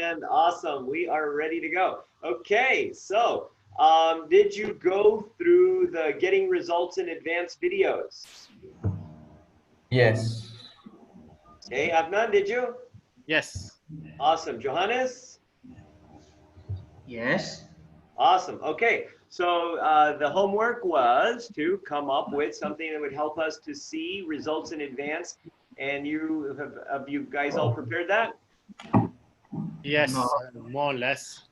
and awesome. We are ready to go. Okay, so did you go through the getting results in advance videos? Yes. Okay, Adnan, did you? Yes. Awesome. Johannes? Yes. Awesome. Okay, so the homework was to come up with something that would help us to see results in advance. And have you guys all prepared that? Yes, No. more or less.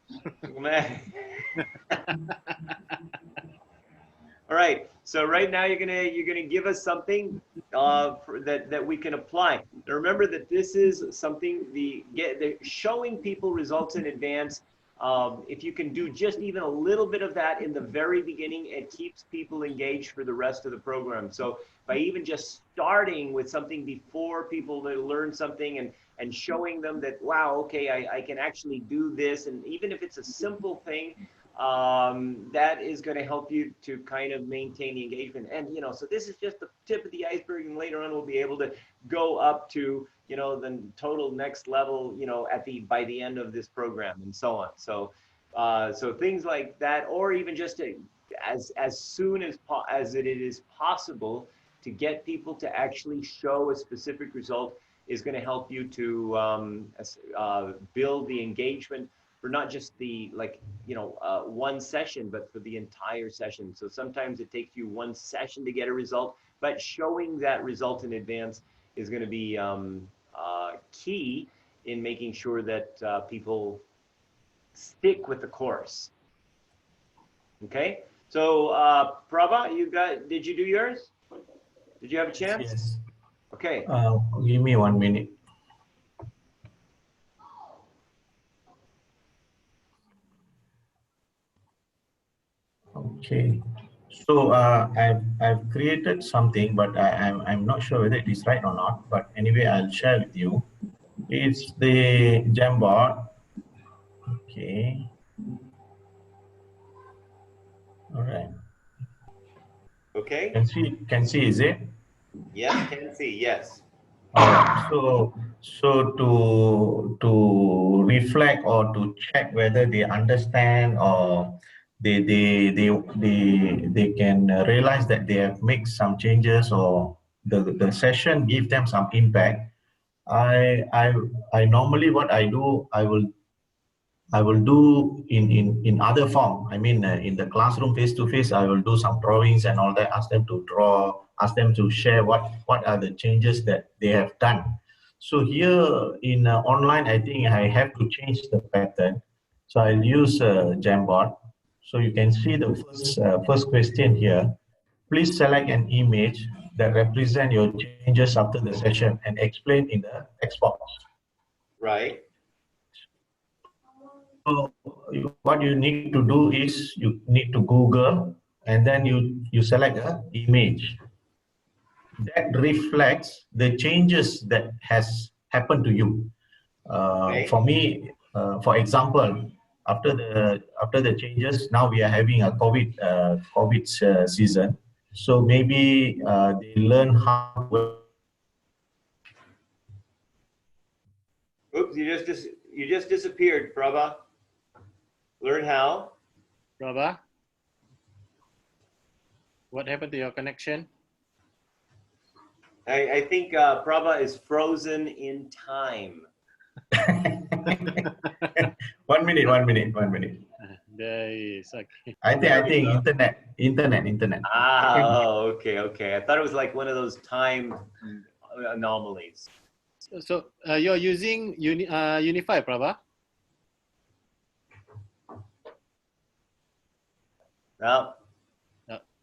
All right. So right now you're gonna give us something that we can apply. Now remember that this is something the showing people results in advance. If you can do just even a little bit of that in the very beginning, it keeps people engaged for the rest of the program. So by even just starting with something before people learn something and showing them that, wow, okay, I can actually do this, and even if it's a simple thing, that is going to help you to kind of maintain the engagement. And so this is just the tip of the iceberg, and later on we'll be able to go up to the total next level by the end of this program, and so on. So so things like that, or even just as soon as it is possible to get people to actually show a specific result is going to help you to build the engagement for not just the one session, but for the entire session. So sometimes it takes you one session to get a result, but showing that result in advance is going to be key in making sure that people stick with the course. Okay, so Prabha, did you do yours? Did you have a chance? Yes. Okay. Give me 1 minute. Okay. So I've created something, but I'm not sure whether it is right or not. But anyway, I'll share with you. It's the Jamboard. Okay. All right. Okay. Can see, is it? Yes, can see. Yes. All right. So to reflect or to check whether they understand or they can realize that they have made some changes or the session give them some impact. I normally what I do, I will do in other form. I mean, in the classroom face to face, I will do some drawings and all that. Ask them to draw. Ask them to share what are the changes that they have done. So here in online, I think I have to change the pattern. So I'll use Jamboard. So you can see the first question here. Please select an image that represent your changes after the session and explain in the text box. Right. So what you need to do is you need to Google and then you select an image that reflects the changes that has happened to you. Okay. For me, for example, after the changes, now we are having a COVID season. So maybe they learn how. Oops, you just disappeared, Prabha. Learn how. Prabha, what happened to your connection? I think Prabha is frozen in time. 1 minute, 1 minute, 1 minute. There is, okay. I think internet. Oh, okay. I thought it was like one of those time anomalies. So you're using Unify, Prabha? Well,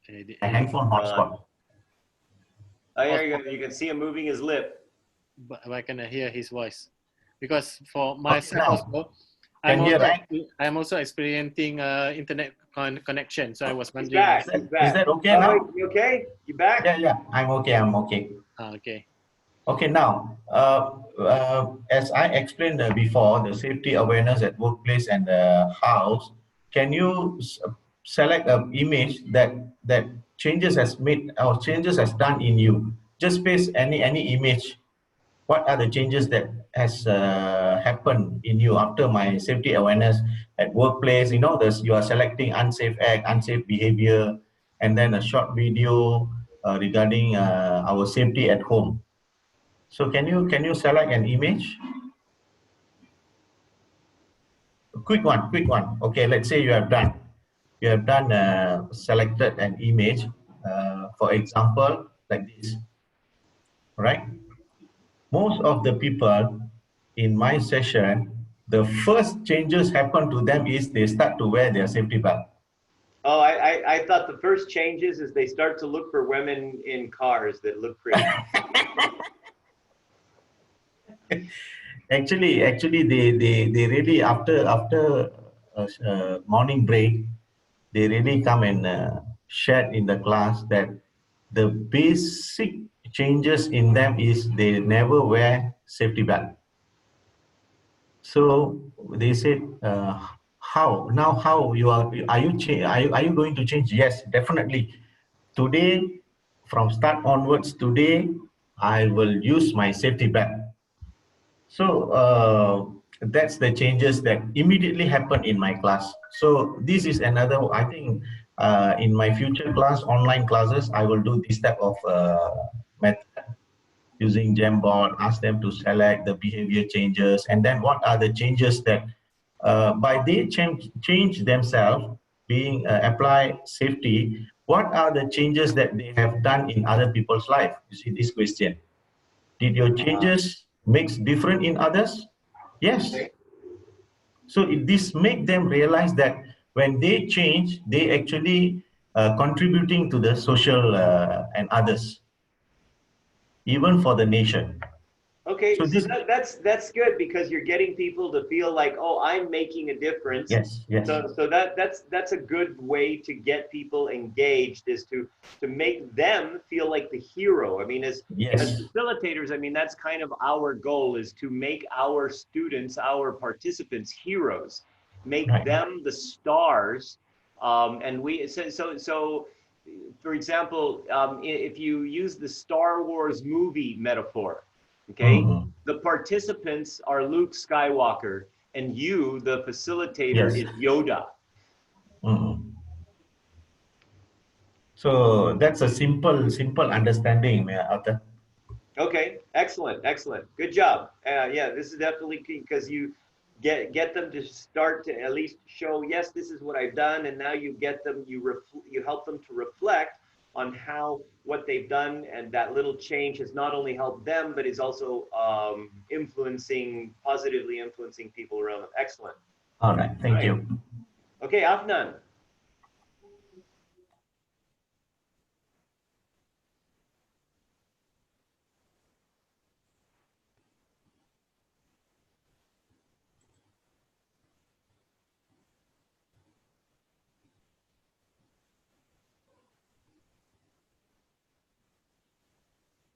A handphone hotspot. oh, yeah, you can see him moving his lip. But I can hear his voice. Because for myself also, I'm also experiencing internet connection. So I was wondering. He's back. Is that okay now? You okay? You back? Yeah, I'm okay. Okay. Okay, now, as I explained before, the safety awareness at workplace and the house, can you select an image that changes has made or changes has done in you? Just paste any image what are the changes that has happened in you after my safety awareness at workplace? You know, this you are selecting unsafe act, unsafe behavior, and then a short video regarding our safety at home. So can you select an image? A quick one, quick one. Okay, let's say you have done selected an image, for example, like this, right? Most of the people in my session, the first changes happen to them is they start to wear their safety belt. Oh, I thought the first changes is they start to look for women in cars that look pretty. Actually, they really after morning break, they really come and shared in the class that the basic changes in them is they never wear safety belt. So they said, how you are you going to change? Yes, definitely. Today, from start onwards, today I will use my safety belt. So that's the changes that immediately happen in my class. So this is another, I think, in my future class, online classes, I will do this type of method using Jamboard, ask them to select the behavior changes, and then what are the changes that by they change themselves, being apply safety, what are the changes that they have done in other people's life? You see this question. Did your changes makes different in others? Yes. Okay. So this make them realize that when they change, they actually contributing to the social and others, even for the nation. Okay, So so this, that's good because you're getting people to feel like, oh, I'm making a difference. yes, yes, So that's a good way to get people engaged, is to make them feel like the hero. I mean, as yes, facilitators, I mean that's kind of our goal, is to make our students, our participants, heroes, make right. them the stars. And we so for example, if you use the Star Wars movie metaphor. Okay, Mm-hmm. the participants are Luke Skywalker, and you, the facilitator, Yes. is Yoda. Mm-hmm. So that's a simple understanding, Arthur. Okay, excellent, excellent, good job. Yeah, this is definitely key because you get them to start to at least show, yes, this is what I've done, and now you get them, you help them to reflect on how what they've done, and that little change has not only helped them, but is also positively influencing people around them. Excellent. All right, All thank right. you. Okay, Afnan.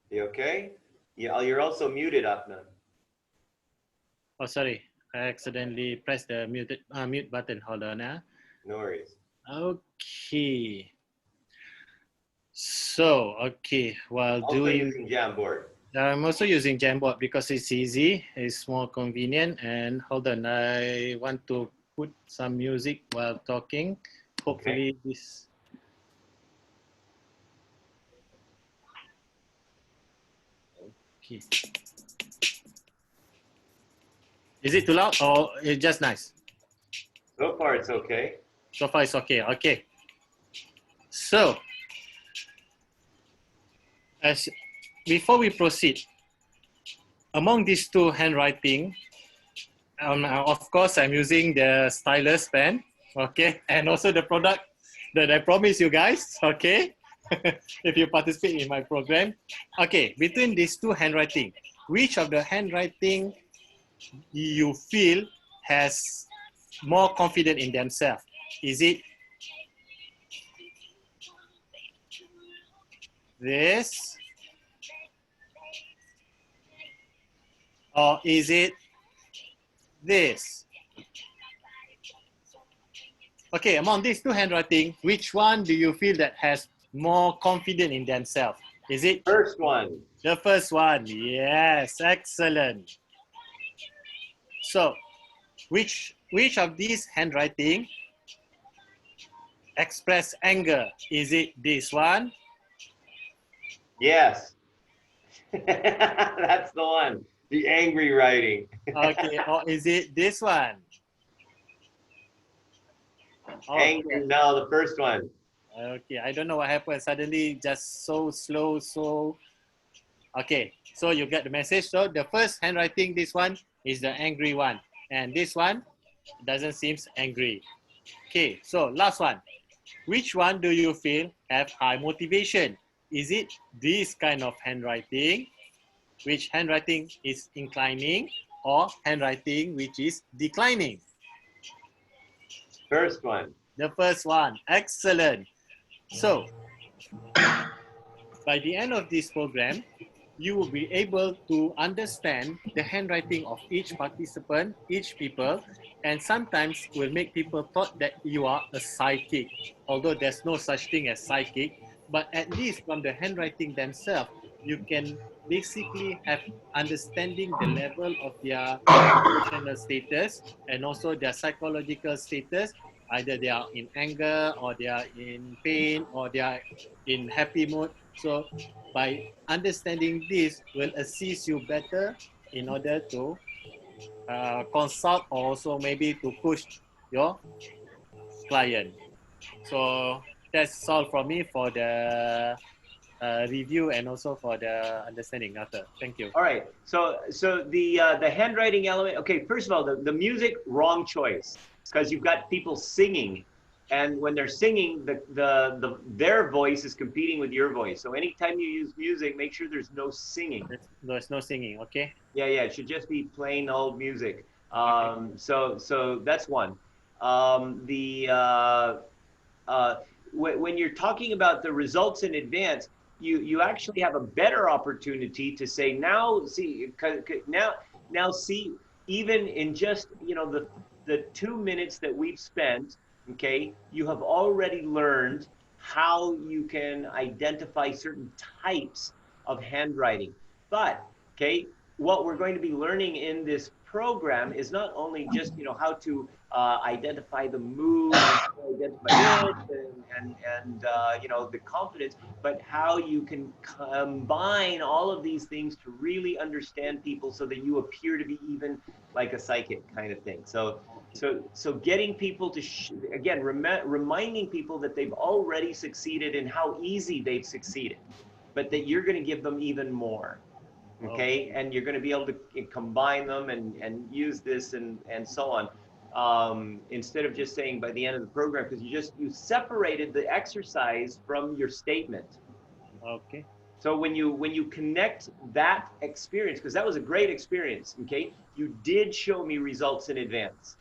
You okay? Yeah, you're also muted, Afnan. Oh, sorry. I accidentally pressed the mute button. Hold on. No worries. Okay. So, okay, while Also doing, using Jamboard. I'm also using Jamboard because it's easy, it's more convenient. And hold on, I want to put some music while talking. Hopefully this. Okay. Is it too loud or it's just nice? So far, it's okay. So far it's okay. Okay. So, as before we proceed, among these two handwriting, of course, I'm using the stylus pen, okay, and also the product that I promised you guys, okay, if you participate in my program. Okay, between these two handwriting, which of the handwriting you feel has more confidence in themselves? Is it this, or is it this? Okay, among these two handwriting, which one do you feel that has more confidence in themselves? Is it First one. The first one, yes, excellent. So, which of these handwriting express anger? Is it this one? Yes. That's the one. The angry writing. Okay, or is it this one? Angry. Okay. No, the first one. Okay, I don't know what happened. Suddenly, just so slow, so. Okay, so you get the message. So the first handwriting, this one is the angry one, and this one doesn't seem angry. Okay, so last one. Which one do you feel have high motivation? Is it this kind of handwriting, which handwriting is inclining, or handwriting which is declining? First one. The first one, excellent. So by the end of this program, you will be able to understand the handwriting of each participant, each people, and sometimes will make people thought that you are a psychic, although there's no such thing as psychic, but at least from the handwriting themselves, you can basically have understanding the level of their emotional status and also their psychological status. Either they are in anger or they are in pain or they are in happy mood. So by understanding this will assist you better in order to consult or also maybe to push your client. So that's all from me for the review and also for the understanding, Arthur. Thank you. All right. So the handwriting element. Okay. First of all, the music, wrong choice, because you've got people singing, and when they're singing, their voice is competing with your voice. So anytime you use music, make sure there's no singing. There's no singing. Okay. Yeah. It should just be plain old music. Okay. So that's one. When you're talking about the results in advance, you actually have a better opportunity to say, now see, now see, even in just the 2 minutes that we've spent, okay, you have already learned how you can identify certain types of handwriting. But okay, what we're going to be learning in this program is not only just how to identify the mood, identify it, and the confidence, but how you can combine all of these things to really understand people so that you appear to be even like a psychic kind of thing. So getting people to again reminding people that they've already succeeded and how easy they've succeeded, but that you're going to give them even more. Okay, and you're going to be able to combine them and use this and so on, instead of just saying by the end of the program, because you separated the exercise from your statement. Okay. So when you connect that experience, because that was a great experience, okay, you did show me results in advance.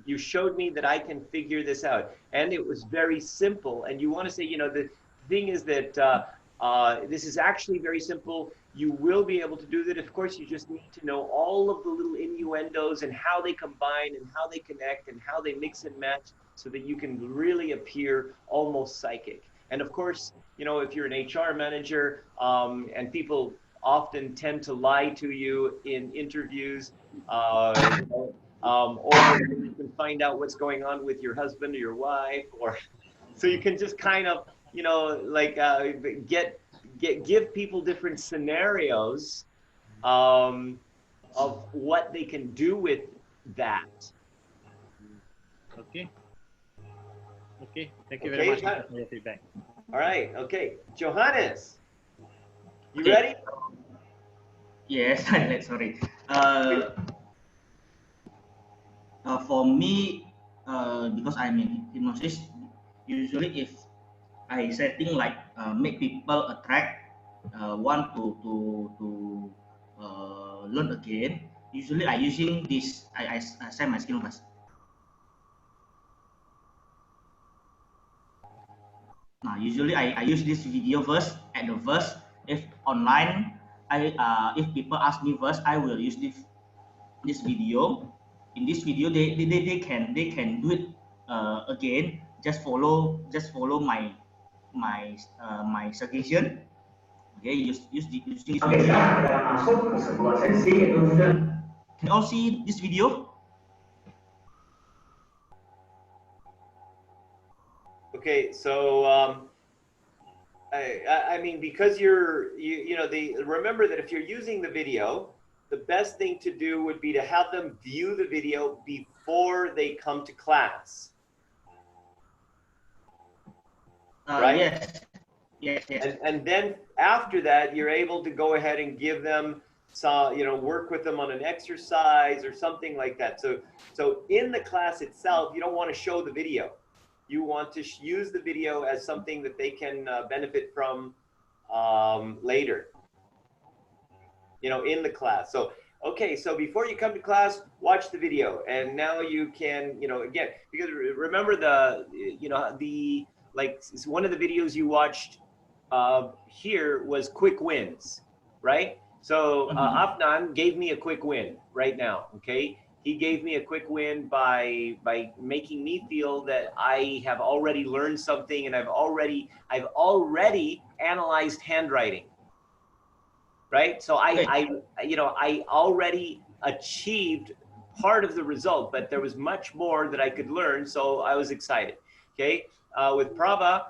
You showed me that I can figure this out, and it was very simple. And you want to say, the thing is that this is actually very simple. You will be able to do that. Of course, you just need to know all of the little innuendos and how they combine and how they connect and how they mix and match so that you can really appear almost psychic. And of course, if you're an HR manager, and people often tend to lie to you in interviews, or you can find out what's going on with your husband or your wife, or so you can just kind of, give people different scenarios of what they can do with that. Okay. Thank you very much for your feedback. All right. Okay. Johannes, you Okay. ready? Yes, sorry. For me, because I'm in hypnosis, usually if I setting like make people attract, want to learn again. Usually I using this. I set my skill first. Now usually I use this video first at the first. If online, if people ask me first, I will use this video. In this video, they can do it again. Just follow my suggestion. Okay, use this video. Masuk ke sebuah sesi itu. Can you all see this video? Okay, so I mean, because you know, remember that if you're using the video, the best thing to do would be to have them view the video before they come to class. Right? Yes. Yes, yes. And then after that, you're able to go ahead and give them some, you know, work with them on an exercise or something like that. So in the class itself, you don't want to show the video. You want to use the video as something that they can benefit from later, you know, in the class. So, okay, so before you come to class, watch the video. And now you can, you know, again, because remember you know, like one of the videos you watched here was quick wins, right? So Afnan gave me a quick win right now, okay? He gave me a quick win by making me feel that I have already learned something and I've already analyzed handwriting, right? So I you know, I already achieved part of the result, but there was much more that I could learn, so I was excited, okay? With Prava,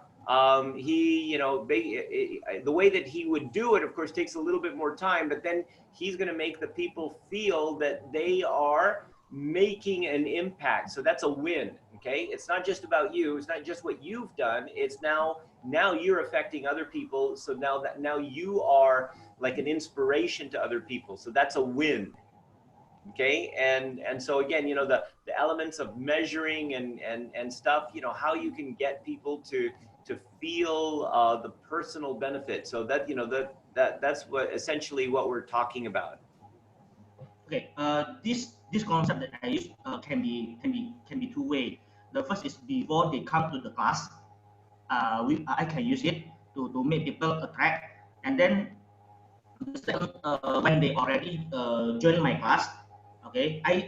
he, you know, the way that he would do it, of course, takes a little bit more time, but then he's going to make the people feel that they are making an impact. So that's a win, okay? It's not just about you. It's not just what you've done. It's now you're affecting other people. So now you are like an inspiration to other people. So that's a win. Okay, and so again, you know, the elements of measuring and stuff, you know, how you can get people to feel the personal benefit. So that, you know, that's what essentially what we're talking about. Okay, this concept that I use can be two way. The first is before they come to the class, I can use it to make people attract, and then the second, when they already join my class. Okay, I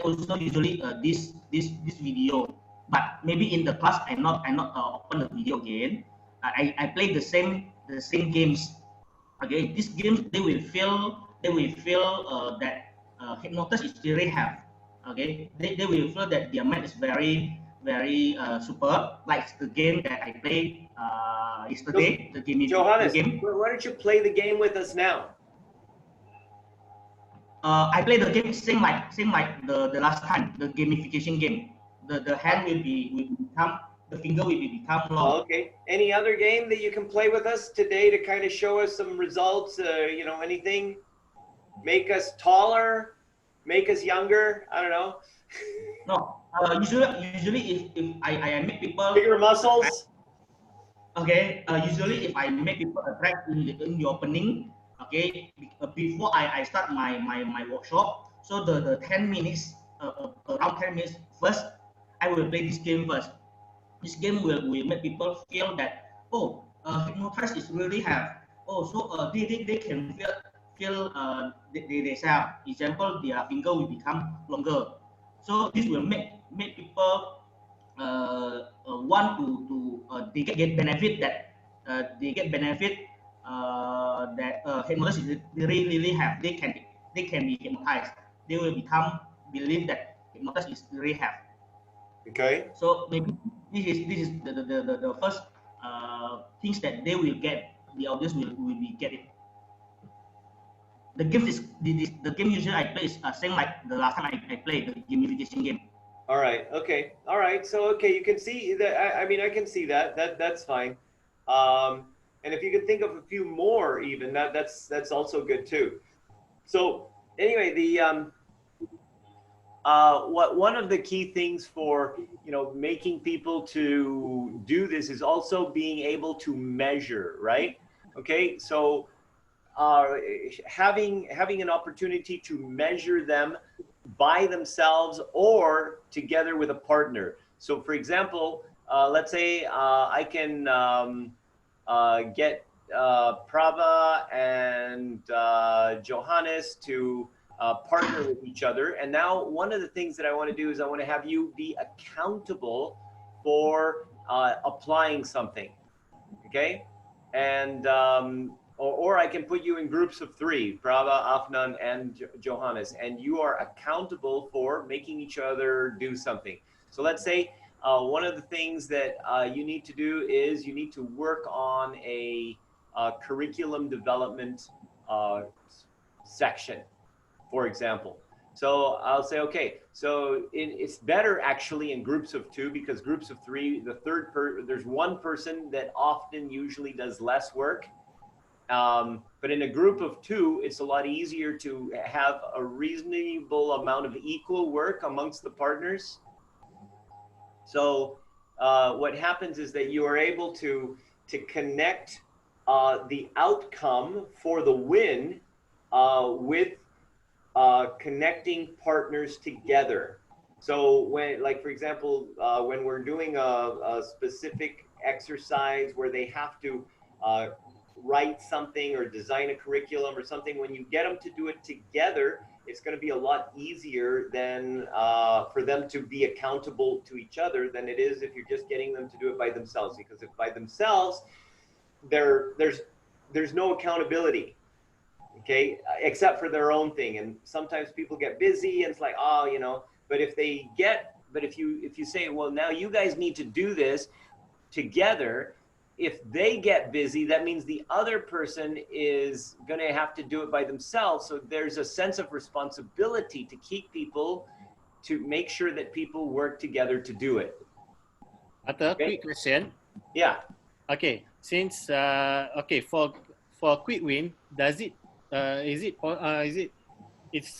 also usually this video, but maybe in the class I not open the video again. I play the same games. Okay, these games they will feel that hypnosis is really have. Okay, they will feel that their mind is very superb, like the game that I played yesterday. So, the game. Johannes, the game. why don't you play the game with us now? I play the game same like the last time, the gamification game. The hand will become, the finger will become long. Okay. Any other game that you can play with us today to kind of show us some results? You know, anything? Make us taller, make us younger. I don't know. No. Usually if I make people bigger muscles. Okay. Usually if I make people attract in the opening. Okay, before I start my workshop, so the 10 minutes, around 10 minutes first, I will play this game first. This game will make people feel that, oh, hypnotize is really have, oh, so they can feel themselves. Example, their finger will become longer. So this will make people want to they get benefit that hypnosis really have. They can be hypnotized. They will believe that hypnosis is really have. Okay. So maybe this is the first things that they will get. The audience will be get it. The game is the game usually I play is same like the last time I played the gamification game. All right. Okay. All right. So okay, you can see that. I mean, I can see that. That's fine. And if you can think of a few more, even that's also good too. So anyway, one of the key things for, you know, making people to do this is also being able to measure, right? Okay. So having an opportunity to measure them by themselves or together with a partner. So for example, let's say I can get Prava and Johannes to partner with each other. And now one of the things that I want to do is I want to have you be accountable for applying something, okay? And or I can put you in groups of 3, Prava, Afnan, and Johannes, and you are accountable for making each other do something. So let's say one of the things that you need to do is you need to work on a curriculum development section, for example. So I'll say, okay, so it's better actually in groups of 2, because groups of 3, there's one person that often usually does less work. But in a group of 2, it's a lot easier to have a reasonable amount of equal work amongst the partners. So what happens is that you are able to connect the outcome for the win with connecting partners together. So when, like, for example, when we're doing a specific exercise where they have to write something or design a curriculum or something, when you get them to do it together, it's going to be a lot easier than for them to be accountable to each other than it is if you're just getting them to do it by themselves. Because if by themselves, there's no accountability, okay, except for their own thing. And sometimes people get busy and it's like, oh, you know, but if you say, well, now you guys need to do this together, if they get busy, that means the other person is going to have to do it by themselves. So there's a sense of responsibility to keep people, to make sure that people work together to do it. Arthur, quick question. Yeah. Okay, since okay, for quick win, does it it's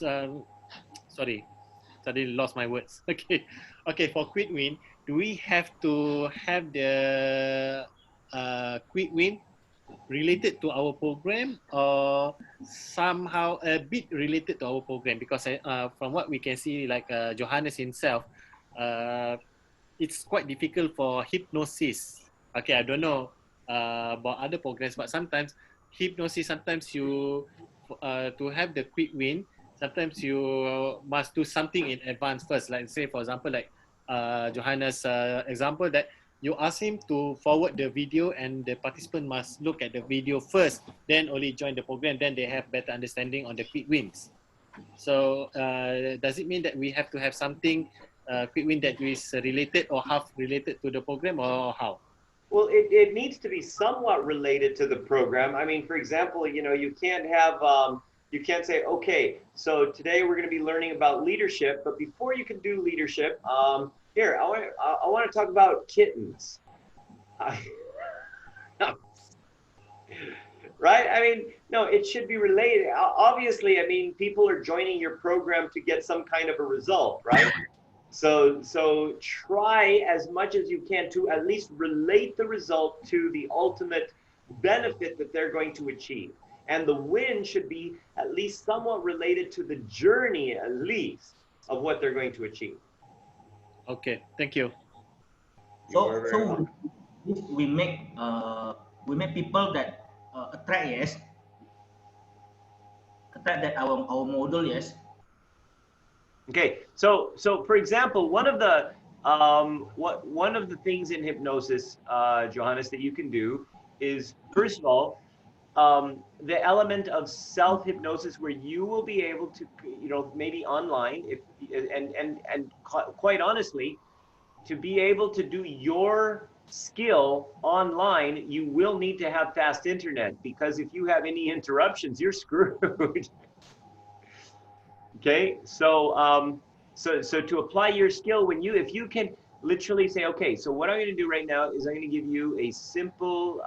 sorry, suddenly lost my words. Okay, for quick win, do we have to have the quick win related to our program, or somehow a bit related to our program? Because from what we can see, like Johannes himself, it's quite difficult for hypnosis. Okay, I don't know about other programs, but sometimes hypnosis, sometimes you to have the quick win, sometimes you must do something in advance first. Like, say, for example, like Johannes' example, that you ask him to forward the video and the participant must look at the video first, then only join the program, then they have better understanding on the quick wins. So does it mean that we have to have something quick win that is related or half related to the program, or how? Well, it needs to be somewhat related to the program. I mean, for example, you know, you can't have, you can't say, okay, so today we're going to be learning about leadership, but before you can do leadership, here, I want to talk about kittens. Right? I mean, no, it should be related. Obviously, I mean, people are joining your program to get some kind of a result, right? So try as much as you can to at least relate the result to the ultimate benefit that they're going to achieve. And the win should be at least somewhat related to the journey, at least, of what they're going to achieve. Okay, thank you. So we make people that attract, yes, attract that our model, yes. Okay, so for example, one of the things in hypnosis, Johannes, that you can do is, first of all, the element of self-hypnosis, where you will be able to, you know, maybe online, if and quite honestly, to be able to do your skill online, you will need to have fast internet, because if you have any interruptions, you're screwed. Okay, so so to apply your skill, if you can literally say, okay, so what I'm going to do right now is I'm going to give you a simple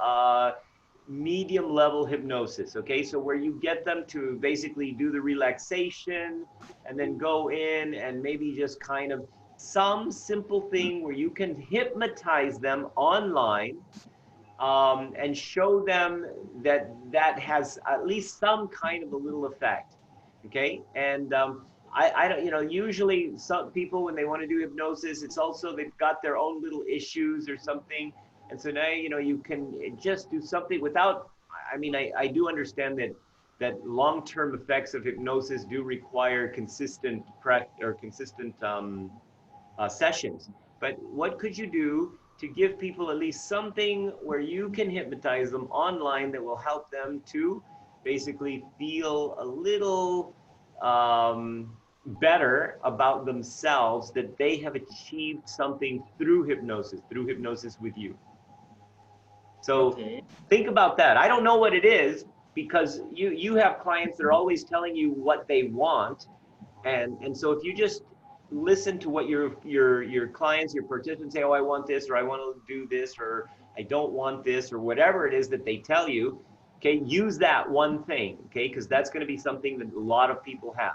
medium level hypnosis. Okay, so where you get them to basically do the relaxation and then go in and maybe just kind of some simple thing where you can hypnotize them online, and show them that has at least some kind of a little effect. Okay, and I don't, you know, usually some people, when they want to do hypnosis, it's also they've got their own little issues or something, and so now, you know, you can just do something without, I mean, I do understand that long-term effects of hypnosis do require consistent sessions. But what could you do to give people at least something where you can hypnotize them online that will help them to basically feel a little better about themselves, that they have achieved something through hypnosis with you. So Okay. think about that. I don't know what it is, because you have clients that are always telling you what they want. And so if you just listen to what your clients, your participants say, oh, I want this, or I want to do this, or I don't want this, or whatever it is that they tell you, okay, use that one thing, okay, because that's going to be something that a lot of people have.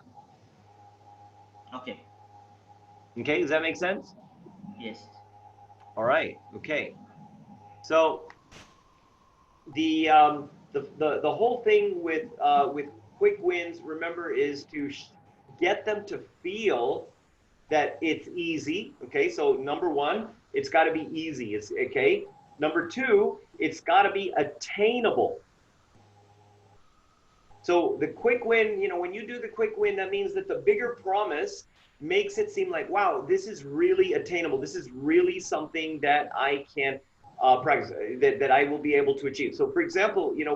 Okay. Okay, does that make sense? Yes. All right. Okay. So the whole thing with quick wins, remember, is to get them to feel that it's easy. Okay, so number one, it's got to be easy. It's okay. Number two, it's got to be attainable. So the quick win, you know, when you do the quick win, that means that the bigger promise makes it seem like, wow, this is really attainable. This is really something that I can practice, that I will be able to achieve. So for example, you know,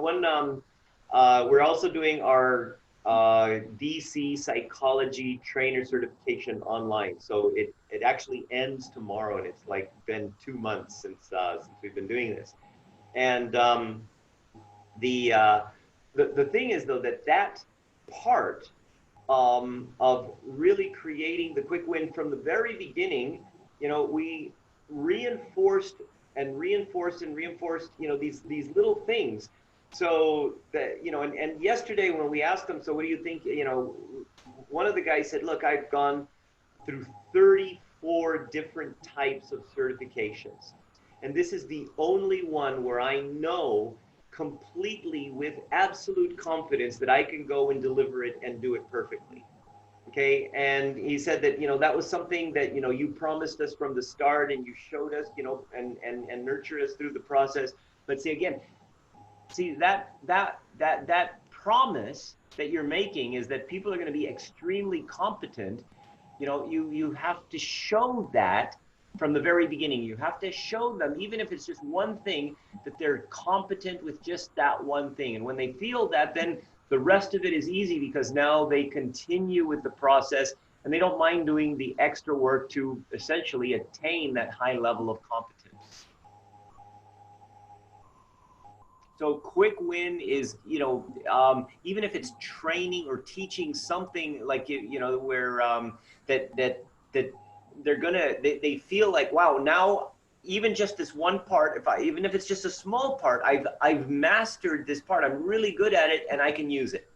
we're also doing our DC psychology trainer certification online. So it actually ends tomorrow, and it's like been 2 months since we've been doing this. And the thing is, though, that part of really creating the quick win from the very beginning, you know, we reinforced and reinforced and reinforced, you know, these little things. So that, you know, and yesterday when we asked them, so what do you think, you know, one of the guys said, look, I've gone through 34 different types of certifications, and this is the only one where I know completely with absolute confidence that I can go and deliver it and do it perfectly. Okay, and he said that, you know, that was something that, you know, you promised us from the start, and you showed us, you know, and nurtured us through the process. But see, again, see that promise that you're making is that people are going to be extremely competent. You know, you have to show that from the very beginning. You have to show them, even if it's just one thing, that they're competent with just that one thing. And when they feel that, then the rest of it is easy, because now they continue with the process and they don't mind doing the extra work to essentially attain that high level of competence. So quick win is, you know, even if it's training or teaching something, like, you know, where that they're gonna, they feel like, wow, now even just this one part, even if it's just a small part, I've mastered this part, I'm really good at it, and I can use it.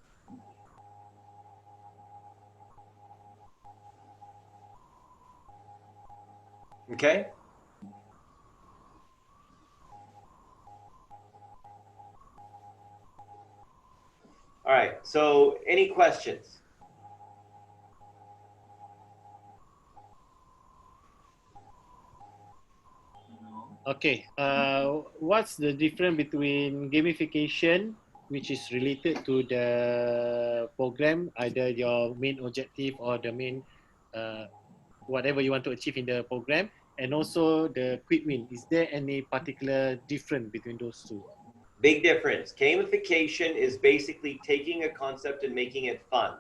Okay. All right, so any questions? Okay, what's the difference between gamification, which is related to the program, either your main objective or the main whatever you want to achieve in the program, and also the quick win? Is there any particular difference between those two? Big difference. Gamification is basically taking a concept and making it fun.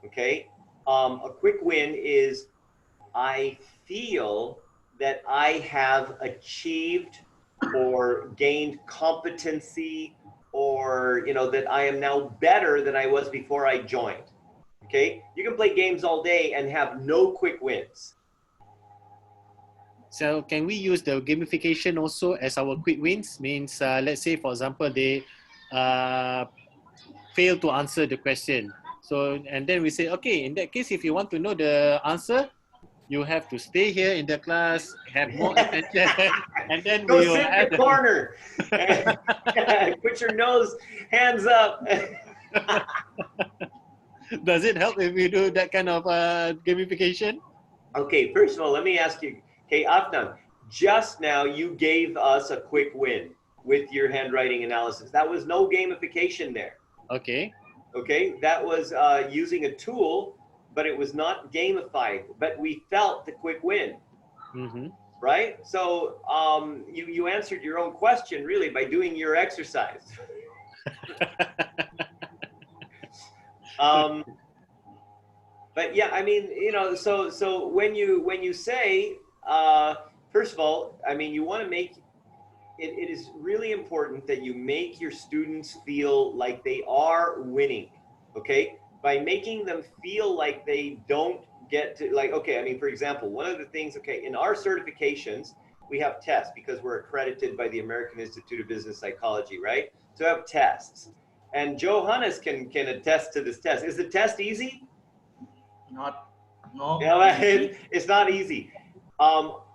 Okay. A quick win is, I feel that I have achieved or gained competency, or, you know, that I am now better than I was before I joined. Okay. You can play games all day and have no quick wins. So can we use the gamification also as our quick wins? Means, let's say, for example, they fail to answer the question. So, and then we say, okay, in that case, if you want to know the answer, you have to stay here in the class, have more attention, and then Go we will sit in have the corner. Put your nose, hands up. Does it help if we do that kind of gamification? Okay, first of all, let me ask you, okay, Afnan, just now you gave us a quick win with your handwriting analysis. That was no gamification there. Okay. Okay, that was using a tool, but it was not gamified, but we felt the quick win. Mm-hmm. right? So you answered your own question really by doing your exercise. But yeah, I mean, you know, so when you say, first of all, I mean, you want to make it is really important that you make your students feel like they are winning, okay? By making them feel like they don't get to, like, okay, I mean, for example, one of the things, okay, in our certifications, we have tests because we're accredited by the American Institute of Business Psychology, right? So we have tests. And Johannes can attest to this test. Is the test easy? Not, no. Yeah, it's not easy.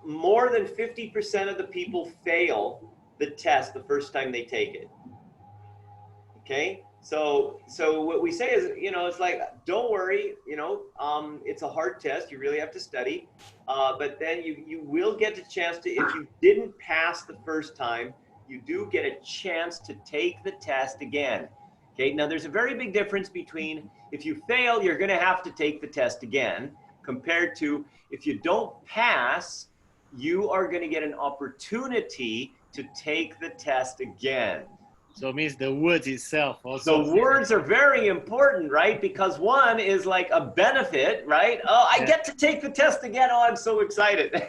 More than 50% of the people fail the test the first time they take it. Okay, so what we say is, you know, it's like, don't worry, you know, it's a hard test. You really have to study, but then you will get a chance to, if you didn't pass the first time, you do get a chance to take the test again. Okay, now there's a very big difference between if you fail, you're going to have to take the test again, compared to if you don't pass, you are going to get an opportunity to take the test again. So it means the words itself also. The words are very important, right? Because one is like a benefit, right? Oh, I get to take the test again. Oh, I'm so excited.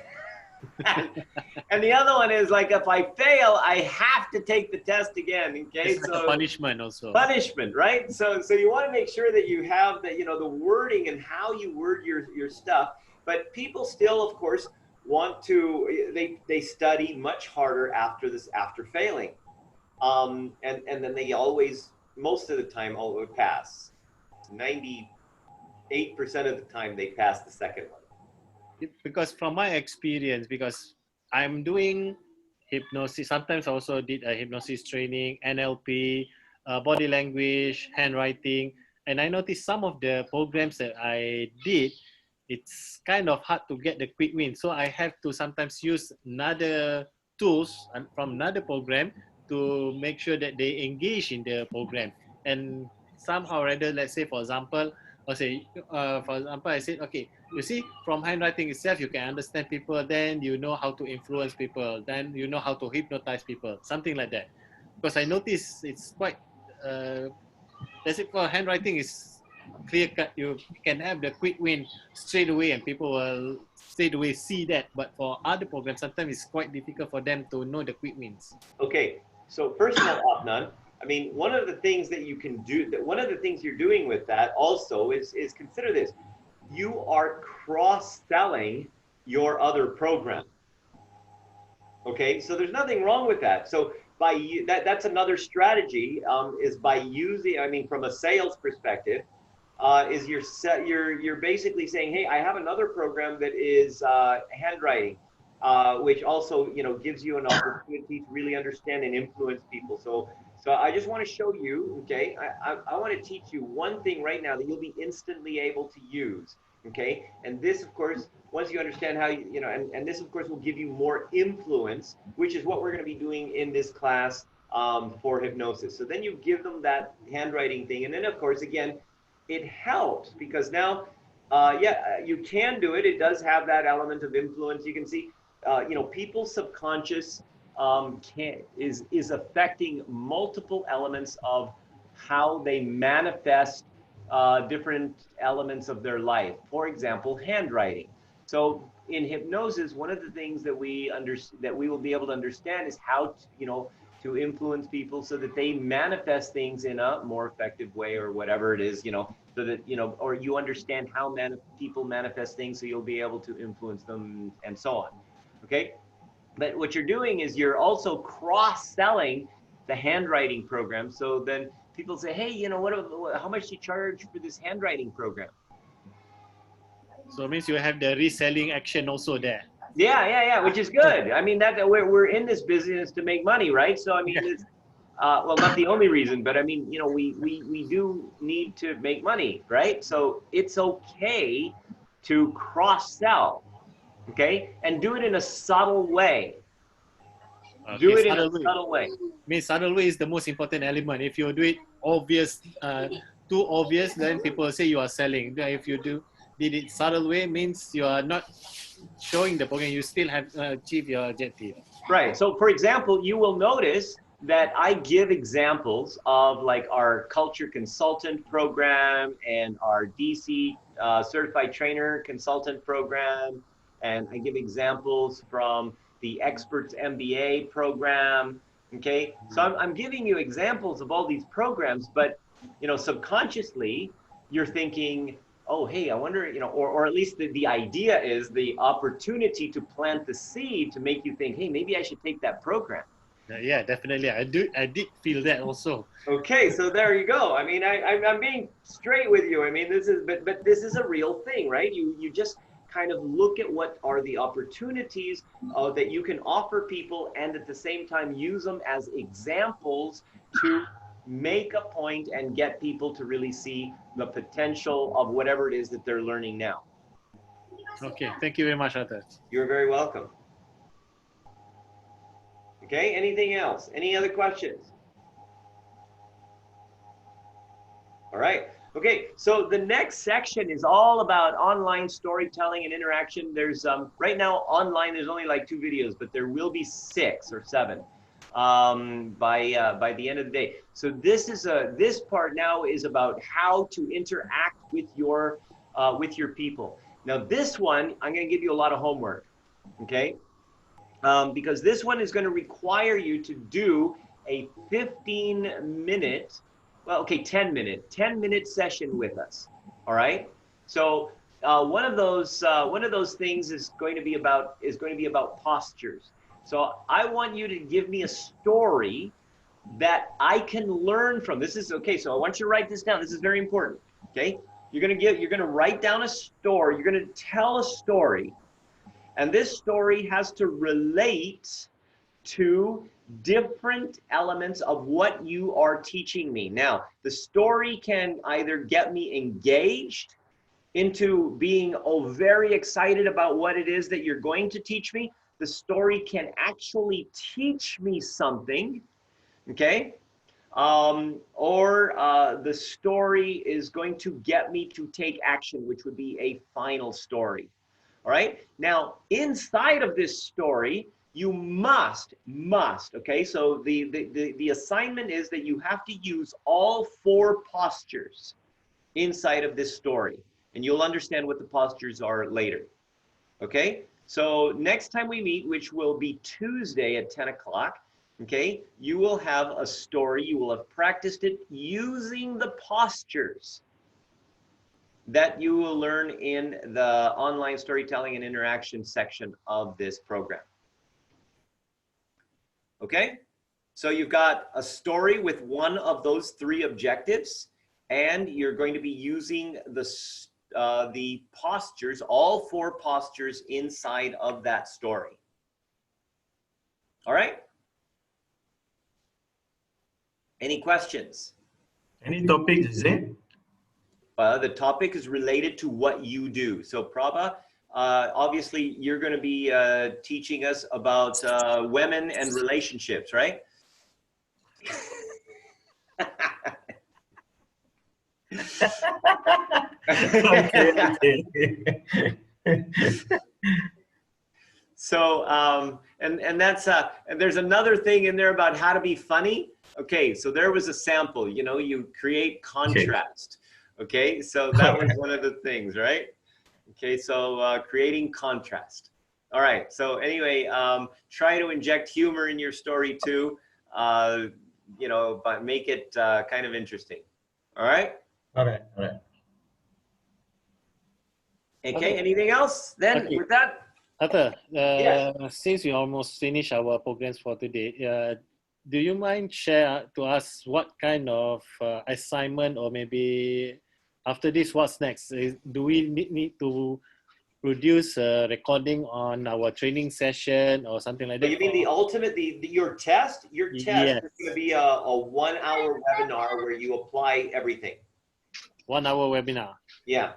And the other one is like, if I fail, I have to take the test again. Okay, it's like a punishment also. Punishment, right? So you want to make sure that you have the, you know, the wording and how you word your stuff. But people still, of course, want to. They study much harder after failing, and then they always, most of the time, pass. 98% of the time, they pass the second one. Because from my experience, because I'm doing hypnosis, sometimes I also did a hypnosis training, NLP, body language, handwriting, and I noticed some of the programs that I did, it's kind of hard to get the quick win. So I have to sometimes use another tools from another program to make sure that they engage in the program. And somehow or other, let's say, for example, I said, okay, you see, from handwriting itself, you can understand people, then you know how to influence people, then you know how to hypnotize people, something like that. Because I notice it's quite, let's say for handwriting is clear cut, you can have the quick win straight away and people will straight away see that. But for other programs, sometimes it's quite difficult for them to know the quick wins. Okay, so first of all, Adnan, I mean, one of the things that you can do, one of the things you're doing with that also is consider this. You are cross-selling your other program. Okay, so there's nothing wrong with that. So that's another strategy, is by using, I mean, from a sales perspective, is you're basically saying, hey, I have another program that is handwriting, which also, you know, gives you an opportunity to really understand and influence people. So I just want to show you, okay, I want to teach you one thing right now that you'll be instantly able to use, okay? And this, of course, once you understand how, you know, and this, of course, will give you more influence, which is what we're going to be doing in this class for hypnosis. So then you give them that handwriting thing. And then, of course, again, it helps because now, you can do it. It does have that element of influence. You can see, you know, people's subconscious is affecting multiple elements of how they manifest different elements of their life. For example, handwriting. So in hypnosis, one of the things that we will be able to understand is how to, you know, to influence people so that they manifest things in a more effective way or whatever it is, you know, so that, you know, or you understand how people manifest things so you'll be able to influence them and so on. Okay. But what you're doing is you're also cross-selling the handwriting program. So then people say, hey, you know, how much do you charge for this handwriting program? So it means you have the reselling action also there. Yeah, which is good. I mean, that we're in this business to make money, right? So I mean, it's, well, not the only reason, but I mean, you know, we do need to make money, right? So it's okay to cross-sell. Okay, and do it in a subtle way. Okay, do it in a subtle way. Means subtle way is the most important element. If you do it obvious, too obvious, then people say you are selling. If you do did it subtle way means you are not showing the program. You still have achieve your objective. Right. So for example, you will notice that I give examples of like our culture consultant program and our DC certified trainer consultant program. And I give examples from the experts MBA program. Okay. So I'm giving you examples of all these programs, but you know, subconsciously you're thinking, oh, hey, I wonder, you know, or at least the idea is the opportunity to plant the seed to make you think, hey, maybe I should take that program. Yeah, definitely. I did feel that also. Okay, so there you go. I mean, I'm being straight with you. I mean, this is, but this is a real thing, right? You just kind of look at what are the opportunities that you can offer people, and at the same time use them as examples to make a point and get people to really see the potential of whatever it is that they're learning now. Okay, thank you very much, Arthur. You're very welcome. Okay, anything else? Any other questions? All right. Okay, so the next section is all about online storytelling and interaction. There's right now online there's only like 2 videos, but there will be 6 or 7 by the end of the day. So this part now is about how to interact with your people. Now this one I'm going to give you a lot of homework, okay? Because this one is going to require you to do a 15-minute, well, okay, 10-minute session with us. All right. So one of those things is going to be about postures. So I want you to give me a story that I can learn from. This is okay. So I want you to write this down. This is very important. Okay. You're going to write down a story. You're going to tell a story. And this story has to relate to different elements of what you are teaching me. Now, the story can either get me engaged into being very excited about what it is that you're going to teach me. The story can actually teach me something, okay? Or the story is going to get me to take action, which would be a final story. All right. Now, inside of this story, you must, okay? So the assignment is that you have to use all 4 postures inside of this story, and you'll understand what the postures are later. Okay? So next time we meet, which will be Tuesday at 10 o'clock, okay, you will have a story. You will have practiced it using the postures that you will learn in the online storytelling and interaction section of this program. Okay, so you've got a story with one of those 3 objectives, and you're going to be using the postures, all 4 postures inside of that story. All right? Any questions? Any topics, is it? The topic is related to what you do. So Prabha, obviously you're going to be teaching us about women and relationships, right? Okay. So and that's and there's another thing in there about how to be funny. Okay, so there was a sample, you know, you create contrast. Okay, so that was one of the things, right? Okay, so creating contrast. All right, so anyway, try to inject humor in your story too, you know, but make it kind of interesting. All right? All right. Okay, anything else then with that? Arthur, Yes. since we almost finished our programs for today, do you mind share to us what kind of assignment, or maybe after this, what's next? Do we need to produce a recording on our training session or something like that? You mean the ultimate, your test? Your test Yes. is going to be a 1-hour webinar where you apply everything. 1 hour webinar. Yeah.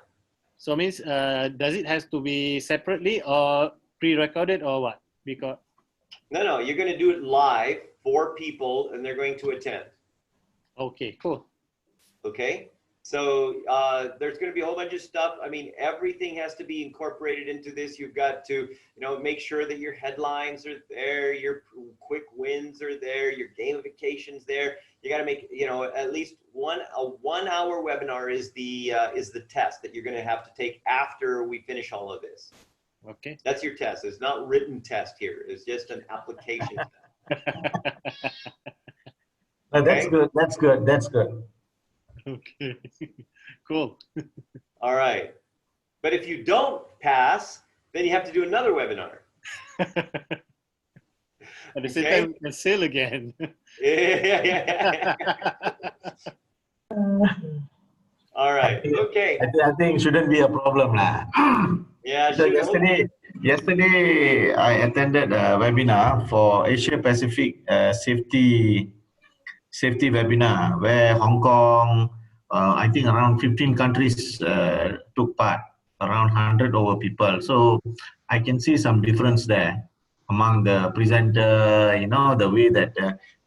So means, does it have to be separately or pre-recorded or what? Because No, you're going to do it live for people and they're going to attend. okay, cool. Okay. So there's going to be a whole bunch of stuff. I mean, everything has to be incorporated into this. You've got to, make sure that your headlines are there, your quick wins are there, your gamification's there. You got to make, at least a 1 hour webinar is the test that you're going to have to take after we finish all of this. Okay. That's your test. It's not written test here. It's just an application test. That's good. That's good. That's good. Okay. Cool. All right. But if you don't pass, then you have to do another webinar. At the same time, we can sail again. Yeah. All right. Okay. I think it shouldn't be a problem lah. Yeah. So yesterday I attended a webinar for Asia Pacific safety webinar where Hong Kong, I think around 15 countries took part, around 100 over people. So I can see some difference there among the presenter, the way that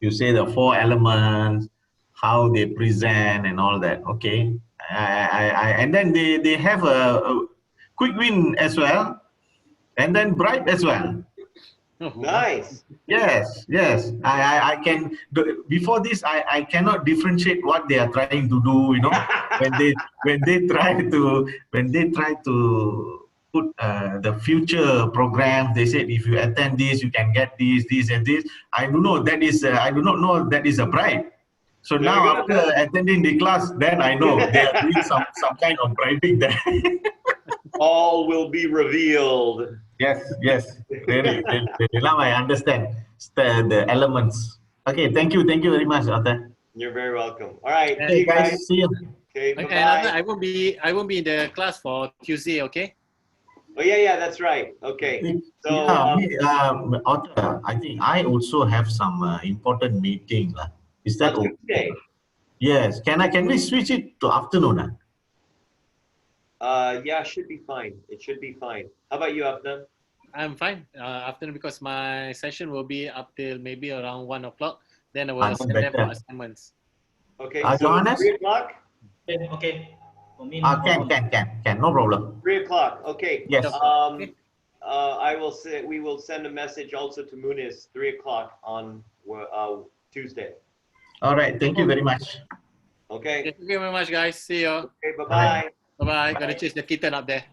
you say the 4 elements, how they present and all that. Okay. And then they have a quick win as well, and then bribe as well. Nice. Yes. I can. Before this, I cannot differentiate what they are trying to do. When they try to put the future programs, they said if you attend this, you can get this, and this. I do not know that is a bribe. So now after attending the class, then I know they are doing some kind of bribing there. All will be revealed. Yes. Really. Now I understand the elements. Okay, thank you very much, Arthur. You're very welcome. All right. Okay, guys, see you. Okay, Okay, bye-bye. I won't be in the class for Tuesday, okay? Oh, yeah, that's right. Okay. So, Arthur, I think I also have some important meeting. Is that okay? Tuesday. Yes. Can we switch it to afternoon? Yeah, should be fine. It should be fine. How about you, Afnan? I'm fine. Afternoon, because my session will be up till maybe around 1 o'clock. Then I will send them for assignments. Okay. So Johannes? 3 o'clock? Okay. For me, Can. No problem. 3 o'clock. Okay. Yes. We will send a message also to Muniz 3 o'clock on Tuesday. All right. Thank you very much. Okay. Thank you very much, guys. See you. Okay. Bye-bye. Bye-bye. Gotta chase the kitten up there.